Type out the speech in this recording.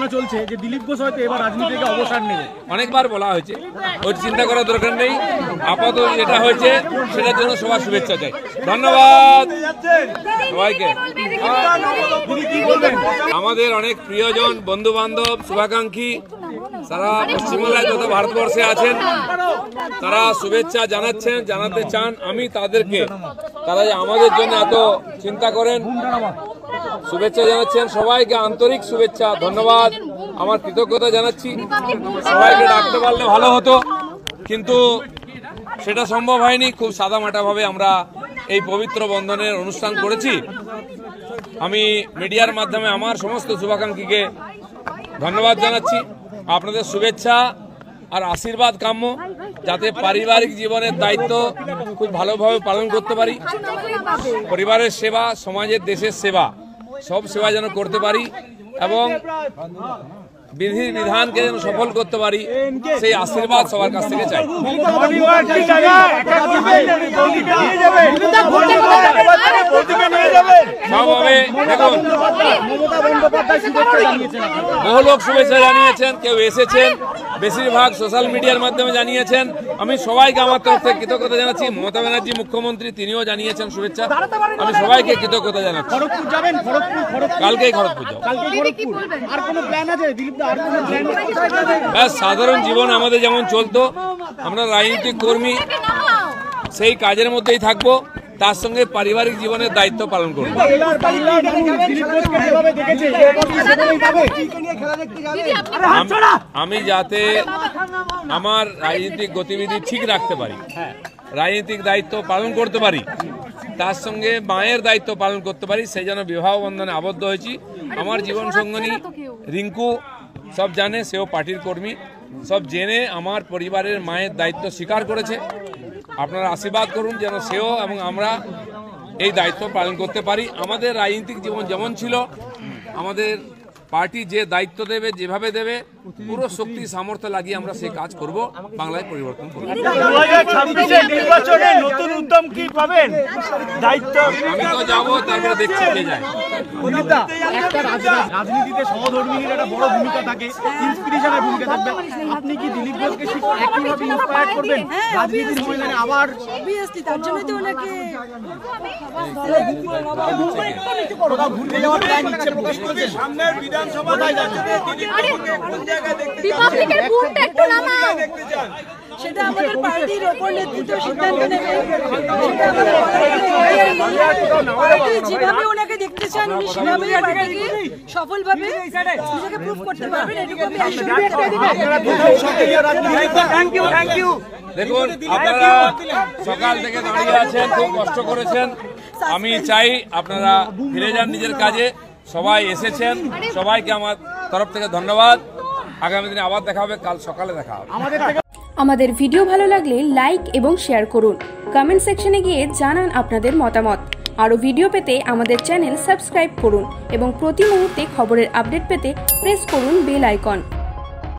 আলোচনা চলছে যে দিলীপ ঘোষ হয়তো এবার রাজনীতি থেকে অবসর নেবে। অনেকবার বলা হয়েছে, ওই চিন্তা করার দরকার নেই। আপাতত যেটা হয়েছে সেটার জন্য সবার শুভেচ্ছা চাই। ধন্যবাদ সবাইকে। আমাদের অনেক প্রিয়জন, বন্ধু বান্ধব, শুভাকাঙ্ক্ষী সারা পশ্চিমবাংলায় যত ভারতবর্ষে আছেন তারা শুভেচ্ছা জানাচ্ছেন, জানাতে চান। আমি তাদেরকে, তারা যে আমাদের জন্য এত চিন্তা করেন, শুভেচ্ছা জানাচ্ছেন। সবাইকে আন্তরিক শুভেচ্ছা, ধন্যবাদ, আমার কৃতজ্ঞতা জানাচ্ছি। সবাইকে ডাকতে পারলে ভালো হতো, কিন্তু সেটা সম্ভব হয়নি। খুব সাদামাটাভাবে আমরা এই পবিত্র বন্ধনের অনুষ্ঠান করেছি। আমি মিডিয়ার মাধ্যমে আমার সমস্ত শুভাকাঙ্ক্ষীকে ধন্যবাদ জানাচ্ছি। আপনাদের শুভেচ্ছা আর আশীর্বাদ কাম্য, যাতে পারিবারিক জীবনের দায়িত্ব খুব ভালোভাবে পালন করতে পারি। পরিবারের সেবা, সমাজের, দেশের সেবা, সব সেবা যেন করতে পারি এবং বিধি বিধানকে যেন সফল করতে পারি, সেই আশীর্বাদ সবার কাছ থেকে চাই। দেখুন, বহু লোক শুভেচ্ছা জানিয়েছেন, কেউ এসেছেন, বেশিরভাগ সোশ্যাল মিডিয়ার মাধ্যমে জানিয়েছেন। আমি সবাইকে আমার তরফ থেকে কৃতজ্ঞতা জানাচ্ছি। মমতা ব্যানার্জি মুখ্যমন্ত্রী, তিনিও জানিয়েছেন শুভেচ্ছা। আমি সবাইকে কৃতজ্ঞতা জানাচ্ছি। কালকেই খড়গপুর যাব। সাধারণ জীবন আমাদের যেমন চলতো, আমরা রাজনৈতিক কর্মী, সেই কাজের মধ্যেই থাকবো, তার সঙ্গে পারিবারিক জীবনের দায়িত্ব পালন করব। আমি যাতে আমার রাজনৈতিক গতিবিধি ঠিক রাখতে পারি, রাজনৈতিক দায়িত্ব পালন করতে পারি, তার সঙ্গে মায়ের দায়িত্ব পালন করতে পারি, সেই জন্য বিবাহ বন্ধনে আবদ্ধ হয়েছি। আমার জীবন সঙ্গিনী রিঙ্কু সব জানে, সেও পার্টির কর্মী, সব জেনে আমার পরিবারের মায়ের দায়িত্ব স্বীকার করেছে। আপনারা আশীর্বাদ করুন যেন সেও এবং আমরা এই দায়িত্ব পালন করতে পারি। আমাদের রাজনৈতিক জীবন যেমন ছিল, আমাদের পার্টি যে দায়িত্ব দেবে, যেভাবে দেবে, পুরো শক্তি সামর্থ্য লাগিয়ে আমরা সেই কাজ করব, বাংলায় পরিবর্তন করব। 2026 নির্বাচনে নতুন উদ্যম কি পাবেন? দায়িত্ব আমি তো যাবো, তারপরে দেখছি কে যায়। একটা রাজনীতিতে সহধর্মিনীর একটা বড় ভূমিকা থাকে, ইন্সপিরেশনের ভূমিকা থাকবে। আপনি কি দিলীপ ঘোষকে একইভাবে ইন্সপায়ার করবেন রাজনীতির ময়দানে আবার? অবভিয়াসলি, তার জন্য তো ওনাকে ঘুরতে যাওয়ার প্ল্যান ইচ্ছে প্রকাশ করেছেন। সামনের বিধানসভায় সেটা আমাদের পার্টির ওপর নেতৃত্ব সিদ্ধান্ত নেবে। যেভাবে ওনাকে দেখতে চান উনি সেভাবেই পার্টিকে সফলভাবে নিজেকে প্রুভ করতে পারবেন, এটুকু আমি থ্যাংক ইউ। দেখুন, আপনারা সকাল থেকে দাঁড়িয়ে আছেন, খুব কষ্ট করেছেন। আমি চাই আপনারা ফিরে যান নিজের কাজে। সবাই এসেছেন, সবাইকে আমার তরফ থেকে ধন্যবাদ। আগামী দিনে আবার দেখা হবে, কাল সকালে দেখা হবে। আমাদের ভিডিও ভালো লাগলে লাইক এবং শেয়ার করুন। কমেন্ট সেকশনে গিয়ে জানান আপনাদের মতামত। আরও ভিডিও পেতে আমাদের চ্যানেল সাবস্ক্রাইব করুন এবং প্রতি মুহূর্তে খবরের আপডেট পেতে প্রেস করুন বেল আইকন।